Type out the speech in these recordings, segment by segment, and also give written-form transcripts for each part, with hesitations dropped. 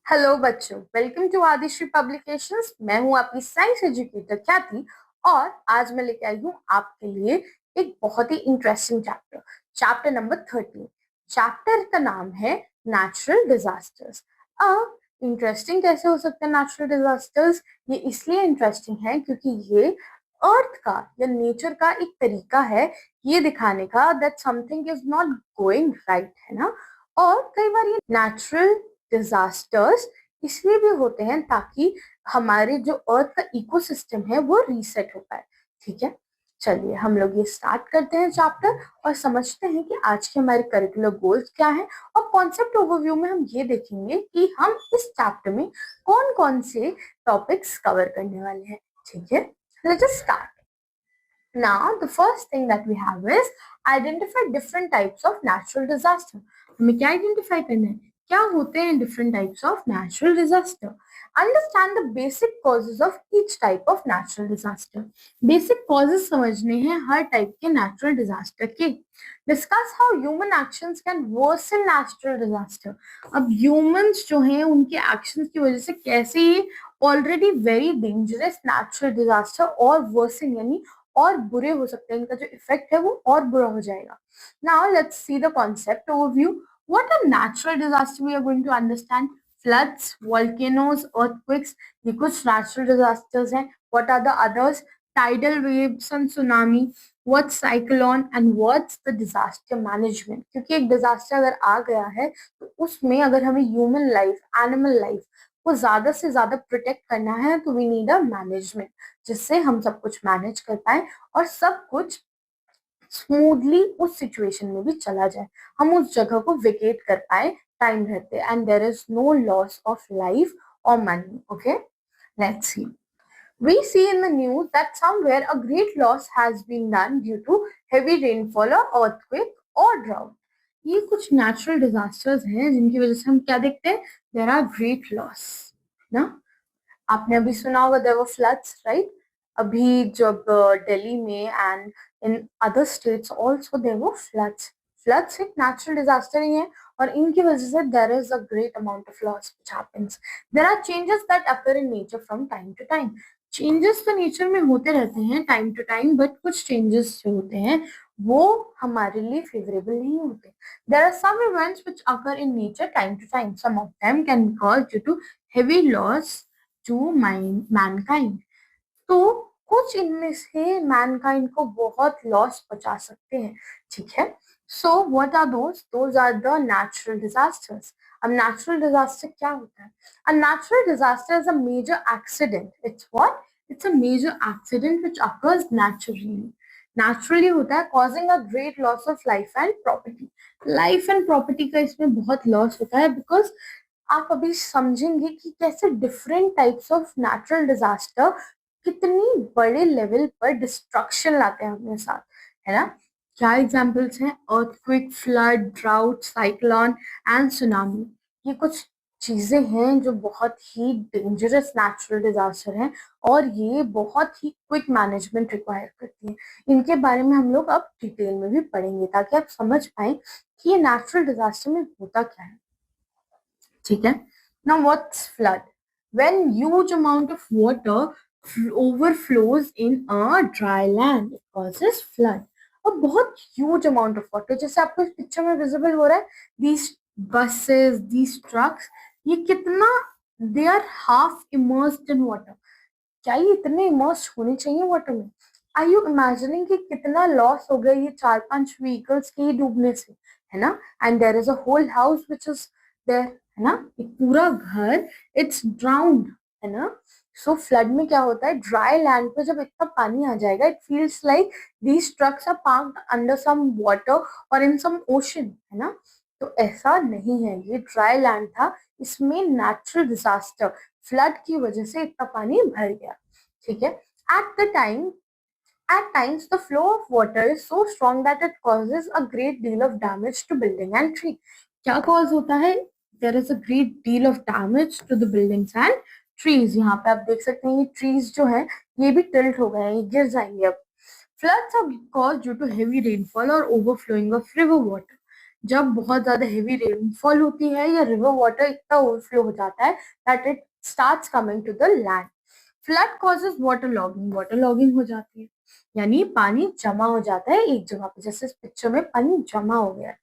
Hello बच्चों, welcome to Adishree publications. मैं हूं आपकी साइंस एजुकेटर ख्याति और आज मैं लेके आई हूं आपके लिए एक बहुत ही interesting chapter, chapter number 13। Chapter का नाम है नेचुरल डिजास्टर्स। अब इंटरेस्टिंग कैसे हो सकते हैं नेचुरल डिजास्टर्स? ये इसलिए इंटरेस्टिंग है क्योंकि ये अर्थ का या नेचर का एक तरीका है ये दिखाने का that something is not going right, है ना। और कई बार ये नेचुरल डिजास्टर्स इसलिए भी होते हैं ताकि हमारे जो अर्थ का इकोसिस्टम है वो रीसेट हो पाए। ठीक है, चलिए हम लोग ये स्टार्ट करते हैं चैप्टर और समझते हैं कि आज के हमारे करिकुलर गोल्स क्या हैं। और कॉन्सेप्ट ओवरव्यू में हम ये देखेंगे कि हम इस चैप्टर में कौन कौन से टॉपिक्स कवर करने वाले हैं। ठीक है, let's just start. Now, the first thing that we have is identify different types of natural disaster. हमें क्या आइडेंटिफाई करना है, क्या होते हैं different types of natural disaster. Understand the basic causes of each type of natural disaster. Basic causes समझने हैं हर type के natural disaster के. Discuss how human actions can worsen natural disaster. अब humans जो हैं उनके actions की वजह से कैसे ये already very dangerous natural disaster और worsen यानी और बुरे हो सकते हैं, इनका जो इफेक्ट है वो और बुरा हो जाएगा. Now let's see the concept overview. What are natural disaster? We are going to understand floods, volcanoes, earthquakes. ये कुछ नेचुरल डिजास्टर्स हैं. What are the others? Tidal waves and tsunami. What's cyclone and what's the disaster management. क्योंकि एक disaster अगर आ गया है तो उसमें अगर हमें ह्यूमन लाइफ, एनिमल लाइफ को ज्यादा से ज्यादा प्रोटेक्ट करना है तो वी नीड अ मैनेजमेंट जिससे हम सब कुछ मैनेज कर पाए और सब कुछ स्मूथली उस सिचुएशन में भी चला जाए, हम उस जगह को वेकेट कर पाए टाइम रहते and there is no loss of life और money. Okay, let's see. We see in the news that somewhere a great loss has been done due to heavy rainfall or earthquake or drought. ये कुछ natural disasters हैं जिनकी वजह से हम क्या देखते हैं, देयर आर ग्रेट लॉस ना. आपने अभी सुना होगा देयर वर फ्लड्स, राइट? अभी जब दिल्ली में and in other states also there were floods. Floods एक नेचुरल डिजास्टर ही है और इनकी वजह से there is a great amount of loss which happens. There are changes that occur in nature from time to time. Changes तो nature में होते रहते हैं टाइम टू टाइम, बट कुछ चेंजेस जो होते हैं वो हमारे लिए फेवरेबल नहीं होते. There are some events which occur in nature time to time. Some of them can be caused due to heavy loss to mankind. तो कुछ इनमें से मैनकाइंड को बहुत लॉस पहुंचा सकते हैं. ठीक है, so what are those are the natural disasters. अब नेचुरल डिजास्टर क्या होता है? A natural disaster is a major accident. It's what? It's a major accident which occurs naturally होता है, causing a great loss of life and property. Life and property का इसमें बहुत loss होता है बिकॉज आप अभी समझेंगे कि कैसे different types of natural disaster कितनी बड़े लेवल पर डिस्ट्रक्शन लाते हैं अपने साथ, है ना. क्या एग्जांपल्स हैं? Earthquake, flood, drought, cyclone and tsunami. ये कुछ चीजें हैं जो बहुत ही डेंजरस नेचुरल डिजास्टर हैं और ये बहुत ही क्विक मैनेजमेंट रिक्वायर करती है. इनके बारे में हम लोग अब डिटेल में भी पढ़ेंगे ताकि आप समझ पाए कि ये नेचुरल डिजास्टर में होता क्या है. ठीक है. Now what's flood? When huge amount of water overflows in a dry land, it causes flood. और बहुत huge amount of water, जैसे आपको इस पिक्चर में विजिबल हो रहा है, these buses, these trucks, ये कितना, they are half immersed in water. क्या ये इतने इमर्स होने चाहिए वाटर में? आर यू इमेजिनिंग कि कितना लॉस हो गया ये 4-5 व्हीकल्स के डूबने से, है ना. And there is a whole house which is there, है ना. एक पूरा घर इट्स ड्राउन्ड, है ना. सो फ्लड में क्या होता है, ड्राई लैंड पे जब इतना पानी आ जाएगा it feels like these trucks are parked under some water और इन सम ओशन, है ना. तो ऐसा नहीं है, ये ड्राई लैंड था, इसमें नेचुरल डिजास्टर फ्लड की वजह से इतना पानी भर गया. ठीक है. At the time At times, the flow of water is so strong that it causes a great deal of damage to building and tree. क्या cause होता है? There is a great deal of damage to the buildings and trees. यहाँ पे आप देख सकते हैं ये trees जो है ये भी tilt हो गए हैं, ये गिर जाएंगे अब. Floods are caused due to heavy rainfall or overflowing of river water. जब बहुत ज्यादा हेवी रेनफॉल होती है या रिवर वाटर इतना ओवरफ्लो हो जाता है that it starts coming to the land. Flood causes water logging हो जाती है, यानी पानी जमा हो जाता है एक जगह पे, जैसे इस पिक्चर में पानी जमा हो गया है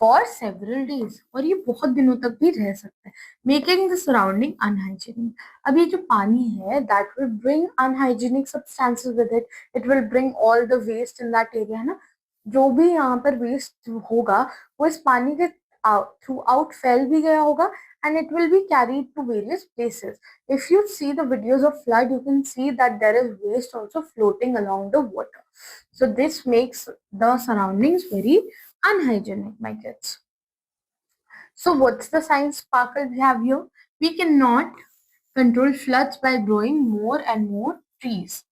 फॉर सेवरल डेज, और ये बहुत दिनों तक भी रह सकता है, मेकिंग द सराउंडिंग अनहाइजीनिक। अब ये जो पानी है that will bring unhygienic substances with it, it will bring all the waste in that area, है ना। जो भी यहाँ पर वेस्ट होगा वो इस पानी के थ्रू आउट फैल भी गया होगा and it will be carried to various places. If you see the videos of flood, you can see that there is waste also floating along the water. So this makes the surroundings very unhygienic, my kids. So what's the science sparkle we have here? We cannot control floods by growing more and more trees.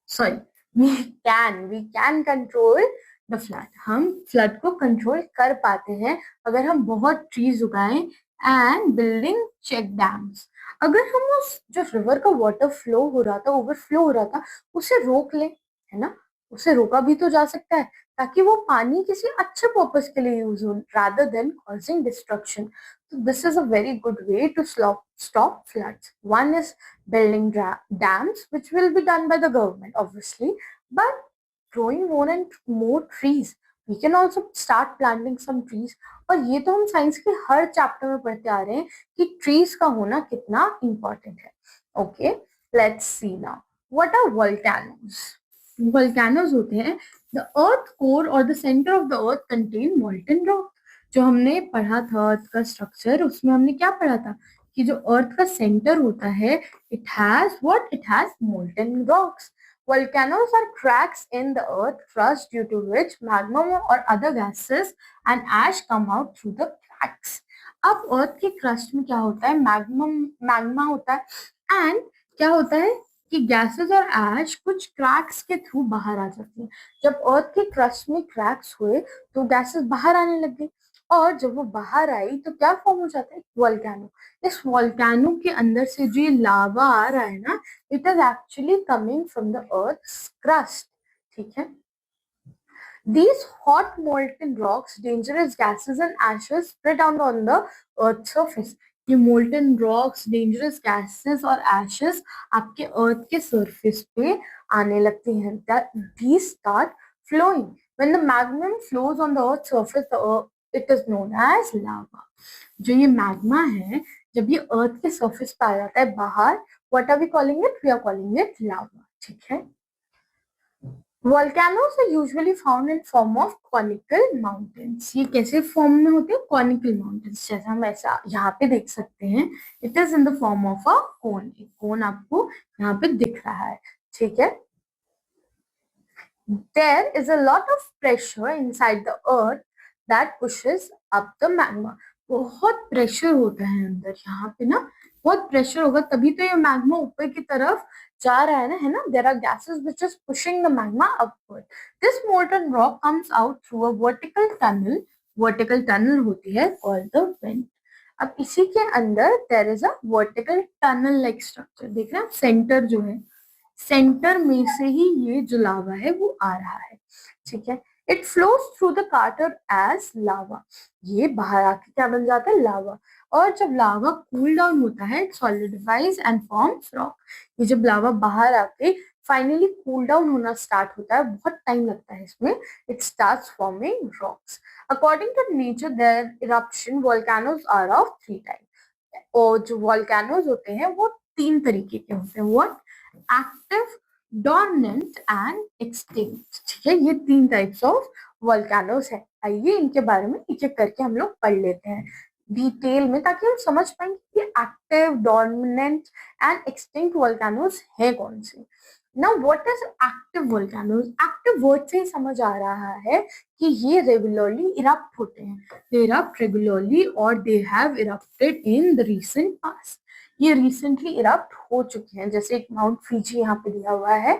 Sorry, we can control the flood. हम flood को control कर पाते हैं अगर हम बहुत trees उगाएं and building check dams. अगर हम उस जो रिवर का वाटर फ्लो हो रहा था, ओवरफ्लो हो रहा था, उसे रोक लें, है ना, उसे रोका भी तो जा सकता है ताकि वो पानी किसी अच्छे पर्पस के लिए यूज हो rather than causing destruction. So this is a very good way to stop floods. One is building dams, which will be done by the government, obviously, but growing more and more trees. We can also start planting some trees. और ये तो हम science के हर chapter में पढ़ते आ रहे हैं कि ट्रीज का होना कितना इम्पोर्टेंट है। Okay, let's see now what are volcanoes. Volcanoes होते हैं द अर्थ कोर और the centre of the earth contain molten rock. जो हमने पढ़ा था अर्थ का स्ट्रक्चर, उसमें हमने क्या पढ़ा था कि जो अर्थ का सेंटर होता है it has molten rocks. Volcanoes are cracks in the earth crust due to which magma or other gases and ash come out through the cracks. अब अर्थ के क्रस्ट में क्या होता है, मैग्मा होता है एंड क्या होता है कि गैसेस और एश कुछ क्रैक्स के थ्रू बाहर आ जाती है। जब अर्थ के क्रस्ट में क्रैक्स हुए तो गैसेस बाहर आने लग गई, और जब वो बाहर आई तो क्या फॉर्म हो जाता है, वोल्केनो। इस वोल्केनो के अंदर से जो ये लावा आ रहा है ना, it is actually coming from the earth crust. ठीक है, these hot molten rocks, dangerous gases and ashes spread out on the earth's surface. ये molten rocks, dangerous gases और ashes आपके अर्थ के सरफेस पे आने लगती हैं। These start flowing. When the magma flows on the earth's surface, it is known as lava. जो ये मैग्मा है, जब ये अर्थ के सरफेस पे आ जाता है बाहर, what are we calling it? We are calling it lava. ठीक है। Volcanoes are usually found in form of conical mountains. ये कैसे फॉर्म में होते हैं, conical mountains, जैसा हम ऐसा यहाँ पे देख सकते हैं। It is in the form of a cone. एक cone आपको यहाँ पे दिख रहा है, ठीक है। There is a lot of pressure inside the earth that pushes up the magma. बहुत प्रेशर होता है अंदर, यहाँ पे ना बहुत प्रेशर होगा तभी तो ये मैग्मा ऊपर की तरफ जा रहा है ना। There are gases which is pushing the magma upward. This molten rock comes out through a vertical tunnel. Vertical tunnel होती है called the vent. अब इसी के अंदर there is a vertical tunnel like structure. देख रहे हैं आप, सेंटर जो है, सेंटर में से ही ये जो लावा है वो आ रहा है, ठीक है। It flows through the crater as lava. ये बाहर आके क्या बन जाता है, लावा। और जब लावा कूल डाउन होता है it solidifies and forms rock. ये जब लावा बाहर आके फाइनली कूल डाउन होना स्टार्ट होता है, बहुत टाइम लगता है इसमें, it starts forming rocks. According to nature there eruption volcanoes are of 3 type. और जो वोल्केनोज होते हैं वो 3 तरीके के होते हैं। What? Active, dormant and extinct. ठीक है, ये 3 टाइप्स ऑफ वोल्केनोज है। आइए इनके बारे में एक एक करके हम लोग पढ़ लेते हैं डिटेल में, ताकि हम समझ पाएंगे कि active, dormant and extinct volcanoes है कौन से। Now what is active volcanoes? Active word से ही समझ आ रहा है कि ये रेगुलरली इरप्ट होते हैं। दे इरप्ट रेगुलरली और they have erupted in the recent past. ये रिसेंटली इरप्ट हो चुके हैं, जैसे एक माउंट फीजी यहाँ पे दिया हुआ है।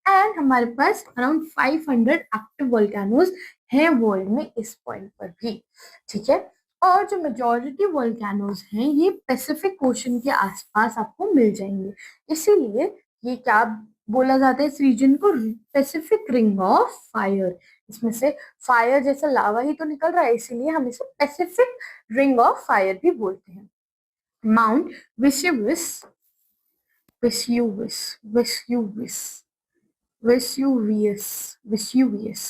एंड हमारे पास अराउंड 500 एक्टिव वोल्केनोज हैं वर्ल्ड में इस पॉइंट पर भी, ठीक है। और जो मेजॉरिटी वोल्केनोज हैं ये पैसिफिक ओशन के आसपास आपको मिल जाएंगे, इसीलिए ये क्या बोला जाता है इस रीजन को, पैसिफिक रिंग ऑफ फायर, इसमें से फायर जैसा लावा ही तो निकल रहा है, इसीलिए हम इसे पैसिफिक रिंग ऑफ फायर भी बोलते हैं। Mount Vesuvius, Vesuvius, Vesuvius, Vesuvius, Vesuvius,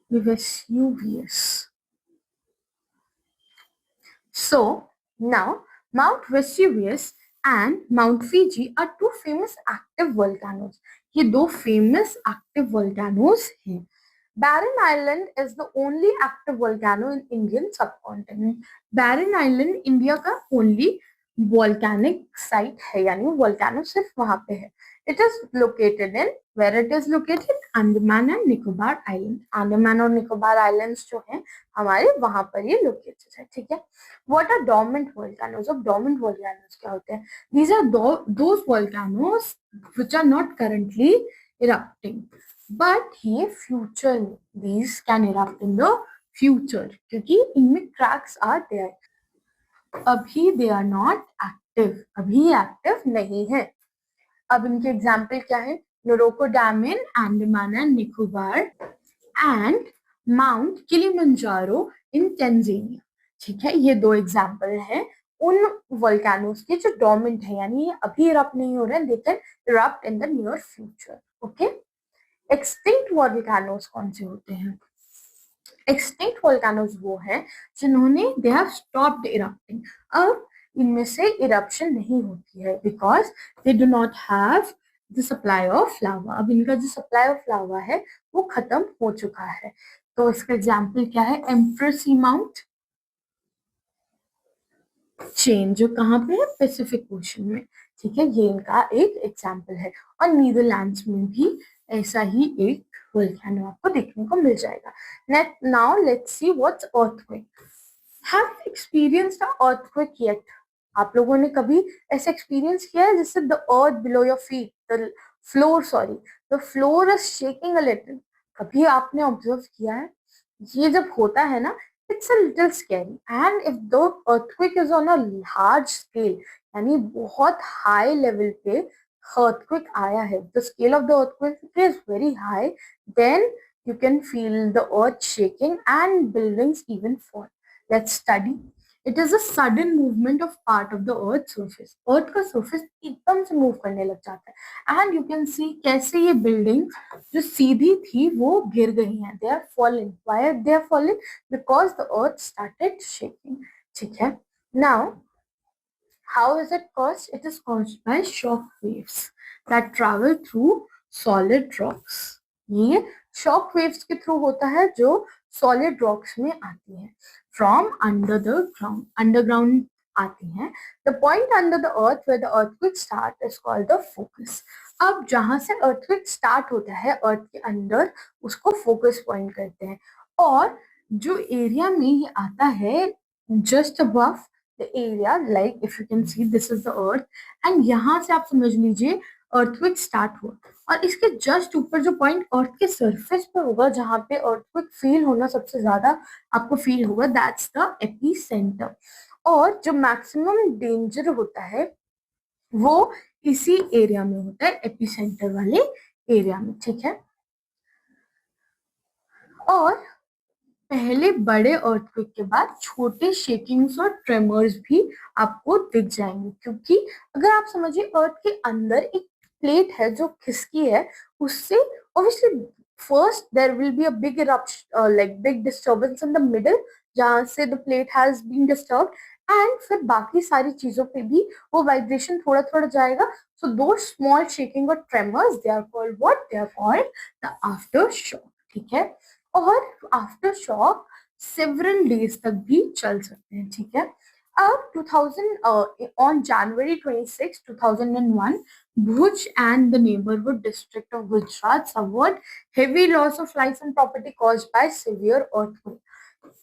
Vesuvius. So now Mount Vesuvius and Mount Fuji are two famous active volcanoes. ये दो famous active volcanoes हैं. Barren Island is the only active volcano in Indian subcontinent. Barren Island India का only volcanic site है, यानी volcano सिर्फ वहां पे है. It is located in where it is located, Andaman and Nicobar island. Andaman और निकोबार आइलैंड्स जो हैं हमारे वहां पर ये लोकेटेड है. ठीक है. What are dormant volcanoes? Of dormant volcanoes क्या होते हैं? These are those volcanoes which are not currently erupting, but ये future में these can erupt in the future क्योंकि इनमें cracks are there. अभी they are not active, अभी active नहीं है. अब इनके एग्जाम्पल क्या है? Narcondam in Andaman and Nicobar and mount Kilimanjaro in Tanzania. ठीक है, ये दो एग्जाम्पल हैं उन वोल्केनोस के जो डोमिनेंट है, यानी ये अभी इरप्ट नहीं हो रहे हैं, they can erupt in the near future. Okay. Extinct volcanoes कौन से होते हैं? एक्सटिंक्ट वोल्केनोस वो हैं जिन्होंने दे हैव स्टॉप्ड इरप्टिंग. अब इनमें से इरप्शन नहीं होती है because they do not have the supply of lava. अब इनका जो सप्लाई ऑफ लावा है वो खत्म हो चुका है. तो इसका एग्जाम्पल क्या है? एम्परर सी माउंट चेन जो कहाँ पे है? पैसिफिक ओशन में. ठीक है, ये इनका एक एग्जाम्पल है. और नीदरलैंड्स में भी ऐसा ही एक वोल्केनो आपको देखने को मिल जाएगा. Now let's see what's earthquake. Have experienced a earthquake yet? आप लोगों ने कभी ऐसा एक्सपीरियंस किया है जिससे the earth below your feet, the floor is shaking a little? कभी आपने ऑब्जर्व किया है? ये जब होता है ना, it's a little scary. And if the earthquake is on a large scale, यानी बहुत high level पे earthquake आया है, the scale of the earthquake is very high, then you can feel the earth shaking and buildings even fall. Let's study. It is a sudden movement of part of the earth surface. Earth का surface एकदम से move करने लग जाता है. And you can see कैसे ये building जो सीधी थी वो गिर गई हैं. They are falling. Why are they falling? Because the earth started shaking. ठीक है. Now, how is it caused? It is caused by shock waves that travel through solid rocks. ये shock waves के through होता है जो solid rocks में आती हैं. From under the ground, underground आती हैं. The point under the earth where the earthquake start is called the focus. अब जहां से earthquake start होता है अर्थ के अंदर, उसको focus point कहते हैं. और जो एरिया में ये आता है just above the area, like if you can see this is the earth, and यहाँ से आप समझ लीजिए earthquake start हुआ. और इसके जस्ट ऊपर जो पॉइंट अर्थ के सरफेस पर होगा जहां पे earthquake फील होना सबसे ज्यादा आपको फील होगा, दैट्स द एपी सेंटर. और जो मैक्सिमम डेंजर होता है वो इसी एरिया में होता है, एपी सेंटर वाले एरिया में. ठीक है. और पहले बड़े अर्थक्वेक के बाद छोटे शेकिंग्स और ट्रेमर्स भी आपको दिख जाएंगे, क्योंकि अगर आप समझिए अर्थ के अंदर एक प्लेट है जो खिसकी है, उससे obviously first there will be a big eruption, like big disturbance in the middle जहां से the plate has been disturbed, and फिर बाकी सारी चीजों पे भी वो वाइब्रेशन थोड़ा थोड़ा जाएगा. सो दो स्मॉल शेकिंग और tremors, they are called what? They are called the after shock. ठीक है. और आफ्टर शॉक सेवरल डेज तक भी चल सकते हैं. ठीक है. अब 2000 on January 26, 2001, Bhuj and the neighborhood district of Gujarat suffered heavy loss of life and property caused by severe earthquake.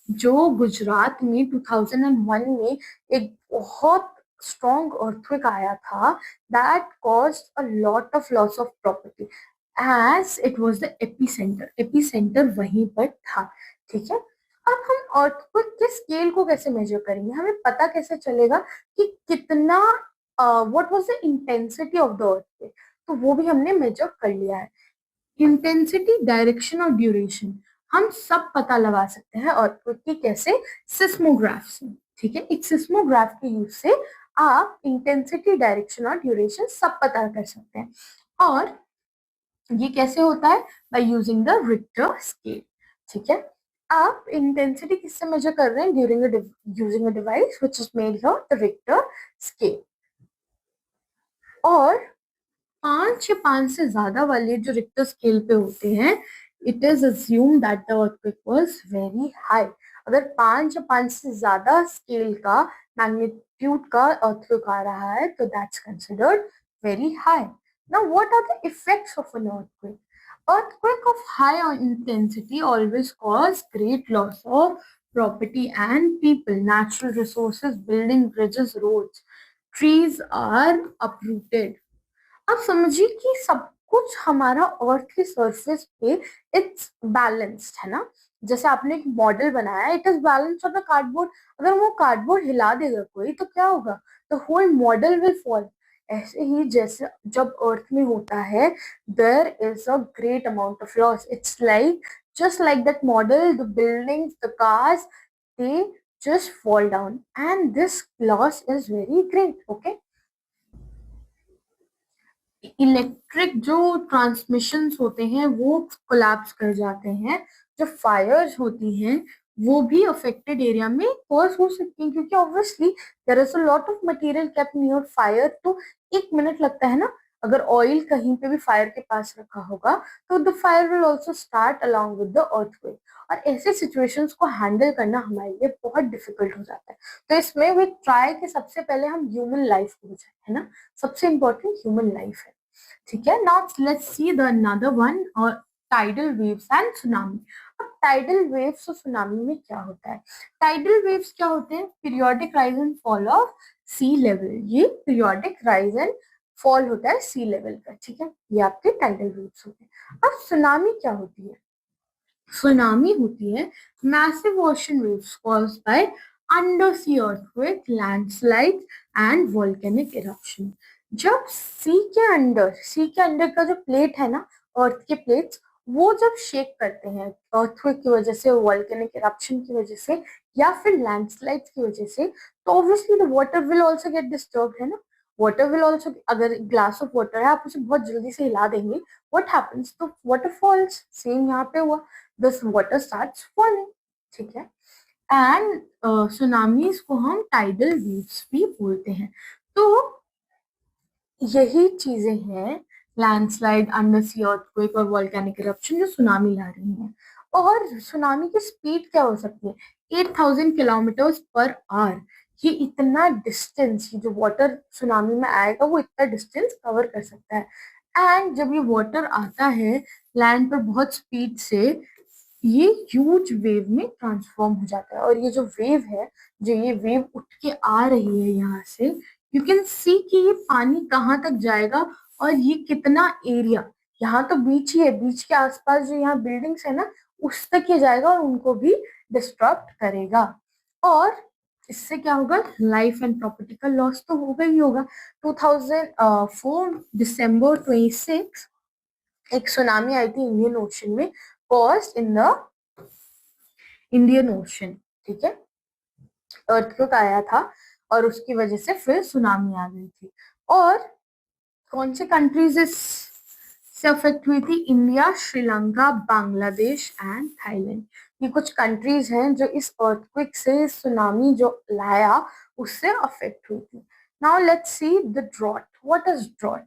जो गुजरात में 2001 में एक बहुत स्ट्रॉन्ग अर्थक्वेक आया था, that caused a lot of loss of property as it was the epicentre. Epicentre वहीं पर था. ठीक है. अब हम अर्थक्वेक के स्केल को कैसे मेजर करेंगे? हमें पता कैसे चलेगा कि कितना what was the intensity of the earthquake? तो वो भी हमने मेजर कर लिया है. इंटेंसिटी, डायरेक्शन और ड्यूरेशन हम सब पता लगा सकते हैं अर्थक्वेक की कैसे, सिस्मोग्राफ से। ठीक है, एक सिस्मोग्राफ के यूज से आप इंटेंसिटी, डायरेक्शन और ड्यूरेशन सब पता कर सकते हैं। और ये कैसे होता है, by using the Richter scale. ठीक है, आप इंटेंसिटी किससे मेजर कर रहे हैं, during using a device which is made here, the Richter scale. और 5 या 5 से ज्यादा वाले जो रिक्टर स्केल पे होते हैं, it is assume that the earthquake was very high. अगर 5 या 5 से ज्यादा स्केल का मैग्नीट्यूड का अर्थक्वेक आ रहा है तो that's considered very high. Now, what are the effects of an earthquake? Earthquake of high intensity always cause great loss of property and people, natural resources, building, bridges, roads. Trees are uprooted. अब समझिए कि सब कुछ हमारा अर्थ की surface पे it's balanced है ना। जैसे आपने एक मॉडल बनाया, it is balanced on the cardboard. अगर वो कार्डबोर्ड हिला देगा कोई तो क्या होगा, the whole model will fall. ऐसे ही जैसे जब अर्थ में होता है, there is a great amount of loss. It's like just like that model, the buildings, the cars, they just fall down and this loss is very great. Okay, electric जो transmissions होते हैं वो collapse कर जाते हैं। जो Fyers होती हैं वो भी अफेक्टेड एरिया में कॉज हो सकती हैं, क्योंकि obviously there is a lot of material kept near fire. तो 1 मिनट लगता है ना, अगर ऑयल कहीं पे भी फायर के पास रखा होगा तो the fire will also start along with the earthquake. और ऐसे सिचुएशंस को हैंडल करना हमारे लिए बहुत डिफिकल्ट हो जाता है। तो इसमें वी ट्राई कि सबसे पहले हम ह्यूमन लाइफ को बचाएं, है ना, सबसे इंपॉर्टेंट ह्यूमन लाइफ है। ठीक है, now let's see the another one, और टाइडल वेव्स एंड सुनामी। अब टाइडल वेव्स और सुनामी में क्या होता है, टाइडल वेव्स क्या होते हैं, periodic rise and fall of sea level. ये पीरियोडिक राइज एंड फॉल होता है सी लेवल का। ठीक है, ये आपके टाइडल वेव्स होते हैं। अब सुनामी क्या होती है, सुनामी होती है massive ocean waves caused by undersea earthquake, landslide and volcanic eruption. जब सी के अंडर का जो प्लेट है ना, अर्थ के प्लेट्स, वो जब शेक करते हैं अर्थक्वेक की वजह से, वोल्केनिक इरप्शन की वजह से, या फिर लैंडस्लाइड की वजह से, तो obviously the water will also get disturb, है ना। वाटर विल आल्सो, अगर ग्लास ऑफ वाटर है आप उसे बहुत जल्दी से हिला देंगे, व्हाट हैपेंस, तो वाटर फॉल्स। सेम यहाँ पे हुआ, this water starts falling। ठीक है, एंड सुनामीज को हम टाइडल वेव्स भी बोलते हैं। तो यही चीजें हैं, लैंडस्लाइड, अंडर सी अर्थक्वेक और वोल्केनिक इरप्शन, जो सुनामी ला रही हैं। और सुनामी की स्पीड क्या हो सकती है, 8000 किलोमीटर पर आवर। ये इतना डिस्टेंस, ये जो वाटर सुनामी में आएगा वो इतना डिस्टेंस कवर कर सकता है। एंड जब ये वाटर आता है लैंड पर बहुत स्पीड से, ये ह्यूज वेव में ट्रांसफॉर्म हो जाता है। और ये जो वेव है, जो ये वेव उठ के आ रही है यहाँ से, यू कैन सी कि ये पानी कहाँ तक जाएगा और ये कितना एरिया, यहाँ तो बीच ही है, बीच के आसपास जो यहाँ बिल्डिंग्स है ना, उस तक ये जाएगा और उनको भी डिस्ट्रक्ट करेगा। और इससे क्या होगा, लाइफ एंड प्रॉपर्टी का लॉस तो होगा ही होगा। 2004 दिसंबर 26 एक सुनामी आई थी इंडियन ओशन में, caused in the Indian ocean. ठीक है, अर्थक्वेक आया था और उसकी वजह से फिर सुनामी आ गई थी। और कौन से कंट्रीज इससे अफेक्ट हुई थी, India, Sri Lanka, Bangladesh and Thailand. ये कुछ कंट्रीज हैं जो इस अर्थक्वेक से, सुनामी जो लाया उससे अफेक्ट हुई थी। Now let's see the drought. What is drought,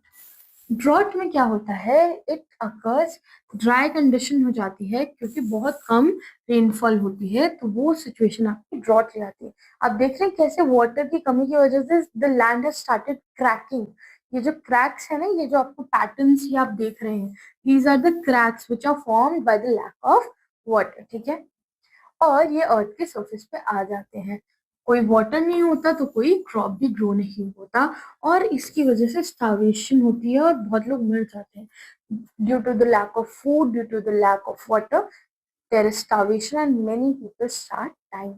drought में क्या होता है, इट अकर्स, ड्राई कंडीशन हो जाती है क्योंकि बहुत कम रेनफॉल होती है, तो वो सिचुएशन आपकी ड्रॉट हो जाती है। आप देख रहे हैं कैसे वाटर की कमी की वजह से the land has started cracking. ये जो क्रैक्स है ना, ये जो आपको पैटर्न्स ये आप देख रहे हैं, these are the cracks which are formed by the lack of water. ठीक है, और ये अर्थ के सरफेस पे आ जाते हैं। कोई वाटर नहीं होता तो कोई क्रॉप भी ग्रो नहीं होता, और इसकी वजह से स्टार्वेशन होती है और बहुत लोग मर जाते हैं। Due to the lack of food, due to the lack of water, there is starvation and many people start dying.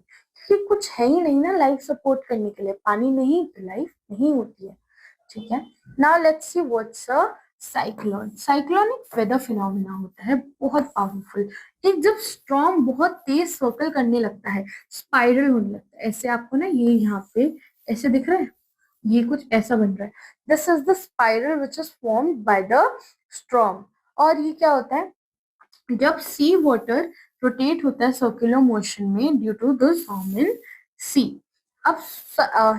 क्योंकि कुछ है ही नहीं ना लाइफ सपोर्ट करने के लिए, पानी नहीं तो लाइफ नहीं होती है। ठीक है, now let's see what's a cyclone, cyclone एक वेदर फिनोमिना होता है, बहुत पावरफुल। एक जब स्टॉर्म बहुत तेज सर्कल करने लगता है, स्पाइरल होने लगता है, ऐसे आपको ना ये यहाँ पे ऐसे दिख रहा है, ये कुछ ऐसा बन रहा है, this is the spiral which is formed by the storm. और ये क्या होता है, जब सी वाटर रोटेट होता है सर्कुलर मोशन में due to the storm in sea. अब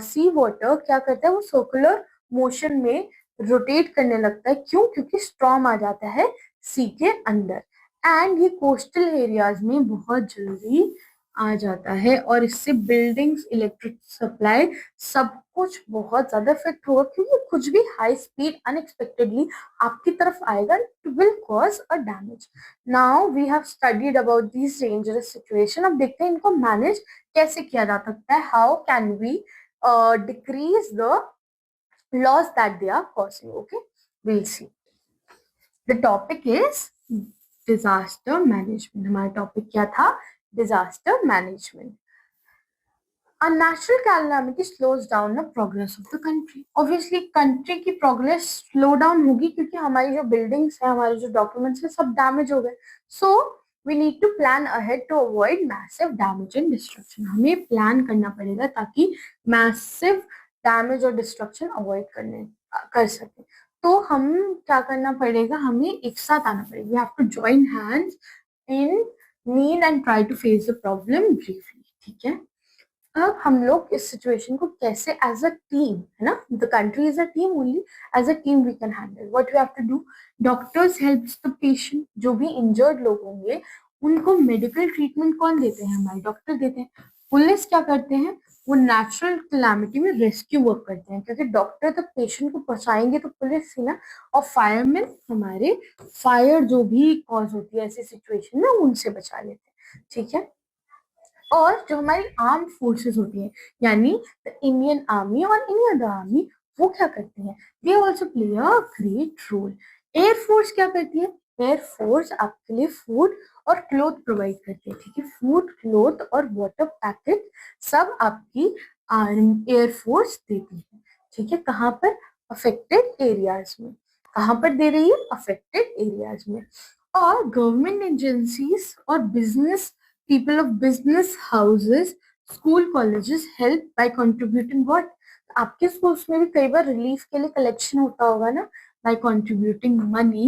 सी वाटर क्या करता है, वो सर्कुलर मोशन में रोटेट करने लगता है, क्यों, क्योंकि स्टॉर्म आ जाता है सी के अंदर, एंड ये कोस्टल एरियाज में बहुत जल्दी आ जाता है, और इससे बिल्डिंग्स, इलेक्ट्रिक सप्लाई, सब कुछ बहुत ज्यादा इफेक्ट होगा, क्योंकि कुछ भी हाई स्पीड अनएक्सपेक्टेडली आपकी तरफ आएगा, it will cause a damage. Now we have studied about this dangerous situation. अब देखते हैं इनको मैनेज कैसे किया जा सकता है, how can we decrease the loss that they are causing. Okay, will see. The topic is disaster management. हमारा टॉपिक क्या था, disaster management. A natural calamity slows down the progress of the country. Obviously, country की progress slow down होगी, क्योंकि हमारी जो buildings है, हमारे जो documents है, सब damage हो गए. So we need to plan ahead to avoid massive damage and destruction. हमें plan करना पड़ेगा ताकि massive damage और destruction avoid कर सके. तो हम क्या करना पड़ेगा, हमें एक साथ आना पड़ेगा. We have to join hands in need and try to face the problem briefly. ठीक है. अब हम लोग इस सिचुएशन को कैसे एज अ टीम, है ना, the country is a team, only as a team we can handle. What we have to do, doctors helps the patient. जो भी इंजर्ड लोग होंगे उनको मेडिकल ट्रीटमेंट कौन देते हैं, हमारे डॉक्टर देते हैं। पुलिस क्या करते हैं, वो नेचुरल कैलामिटी में रेस्क्यू वर्क करते हैं, क्योंकि डॉक्टर तक पेशेंट को पहुंचाएंगे तो पुलिस ही ना, और फायरमैन हमारे फायर जो भी कॉज होती है ऐसी सिचुएशन में उनसे बचा लेते हैं। ठीक है। और जो हमारी आर्म फोर्सेस होती है, यानी द इंडियन आर्मी और एनी अदर आर्मी, वो क्या करती है, they also play a great role. Air force क्या करती है, एयरफोर्स आपके लिए फूड और क्लोथ प्रोवाइड करती है। ठीक है, फूड, क्लोथ और वाटर पैकेट सब आपकी एयरफोर्स देती है। ठीक है, कहाँ पर, अफेक्टेड एरियाज में। कहाँ पर दे रही है, अफेक्टेड एरियाज में। और गवर्नमेंट एजेंसीज और business people of business houses, school colleges help by contributing what, आपके स्कूल्स में भी कई बार रिलीफ के लिए कलेक्शन होता होगा ना, by contributing money,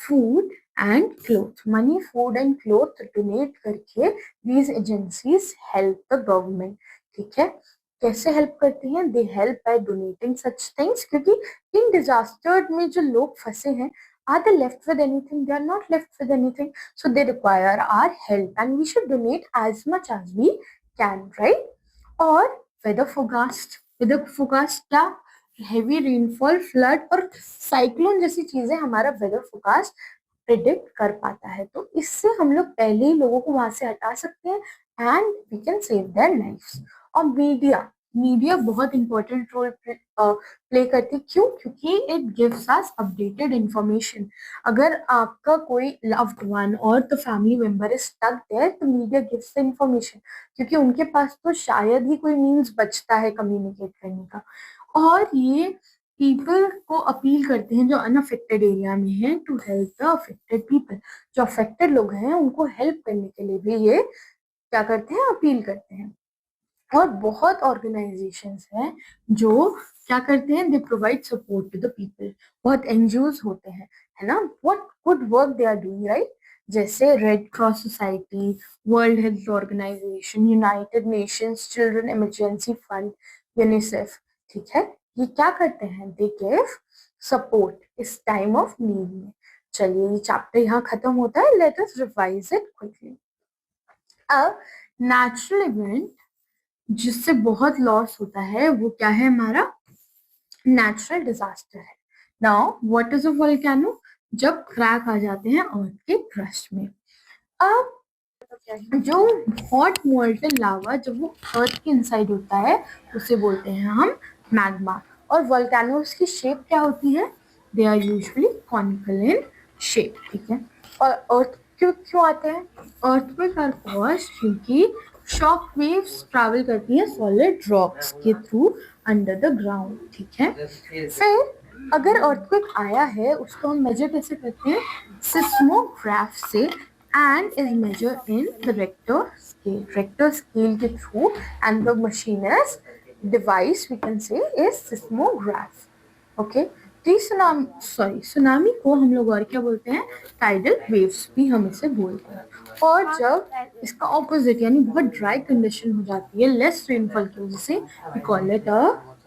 food and clothes. money, food and clothes donate करके these agencies help the government. ठीक है, कैसे हेल्प करती हैं, they help by donating such things, क्योंकि इन डिजास्टर में जो लोग फंसे हैं, are they left with anything, they are not left with anything, so they require our help and we should donate as much as we can, right? और weather forecast, weather forecast क्या, heavy rainfall, flood और cyclone जैसी चीजें हमारा weather forecast predict कर पाता है। तो इससे हम लोग पहले ही लोगों को वहां से हटा सकते हैं and we can save their lifes. और मीडिया, मीडिया बहुत इंपॉर्टेंट रोल प्ले करती है, क्यों, क्योंकि it gives us updated information. अगर आपका कोई लव्ड वन और the family member is stuck there, तो मीडिया गिव्स द इंफॉर्मेशन, क्योंकि उनके पास तो शायद ही कोई मीन्स बचता है कम्युनिकेट करने का। और ये पीपल को अपील करते हैं जो अनअफेक्टेड एरिया में हैं, to help the affected people. जो अफेक्टेड लोग हैं उनको हेल्प करने के लिए भी ये क्या करते हैं, अपील करते हैं। और बहुत ऑर्गेनाइजेशंस हैं जो क्या करते हैं, they provide support to the people. बहुत एनजीओज होते हैं, है ना, what good work they are doing, right. जैसे Red Cross Society, World Health Organization, United Nations Children Emergency Fund, UNICEF. ठीक है, ये क्या करते हैं, दे गिव सपोर्ट इस टाइम ऑफ नीड में। चलिए, ये चैप्टर यहाँ खत्म होता है, let us revise it quickly. अब नेचुरल इवेंट जिससे बहुत लॉस होता है वो क्या है, हमारा नेचुरल डिजास्टर है। Now what is a volcano, जब क्रैक आ जाते हैं अर्थ के क्रस्ट में। अब जो हॉट मोल्टन लावा जब वो अर्थ के इनसाइड होता है उसे बोलते हैं हम मैग्मा। और वोल्केनोस की शेप क्या होती है, they are usually conical in shape. ठीक है, और अर्थ क्यों क्यों आते हैं, अर्थक्वेक आर कॉज्ड क्योंकि शॉक वेव्स ट्रैवल करती हैं सॉलिड रॉक्स के थ्रू अंडर द ग्राउंड। ठीक है, फिर अगर अर्थक्वेक आया है उसको हम मेजर कैसे करते हैं? सिस्मोग्राफ से, and is measure in the Richter scale, Richter scale के थ्रू, and the machine is device we can say is seismograph. Okay, tsunami को हम लोग और क्या बोलते हैं? टाइडल वेव्स भी हम इसे बोलते हैं. और जब इसका ऑपोजिट यानी बहुत ड्राई कंडीशन हो जाती है लेस रेनफॉल की वजह से, we call it a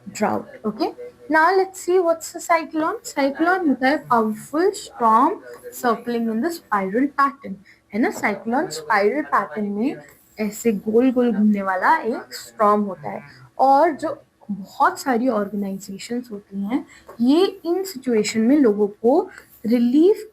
drought. Okay, now let's see what's a cyclone. Cyclone होता है powerful storm circling in the spiral pattern, है ना. साइक्लोन स्पाइरल पैटर्न में ऐसे गोल गोल घूमने वाला एक स्टॉर्म होता है. और जो बहुत सारी ऑर्गेनाइजेशंस होती हैं, ये इन सिचुएशन में लोगों को रिलीफ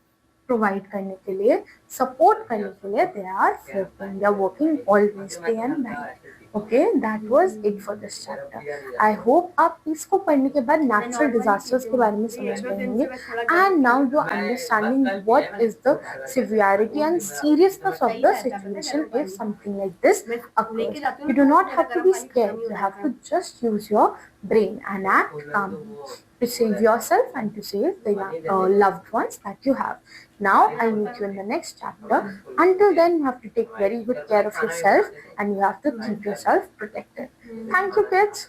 प्रोवाइड करने के लिए, सपोर्ट करने के लिए they are working always day and night. Okay, that was it for this chapter. I hope आप इसको पढ़ने के बाद नेचुरल डिजास्टर्स के बारे में समझ गए होंगे, and now you are understanding what is the severity and seriousness of the situation if something like this occurs. You do not have to be scared. You have to just use your brain and act calmly to save yourself and to save the loved ones that you have. Now, I'll meet you in the next chapter. Until then, you have to take very good care of yourself and you have to keep yourself protected. Thank you, kids.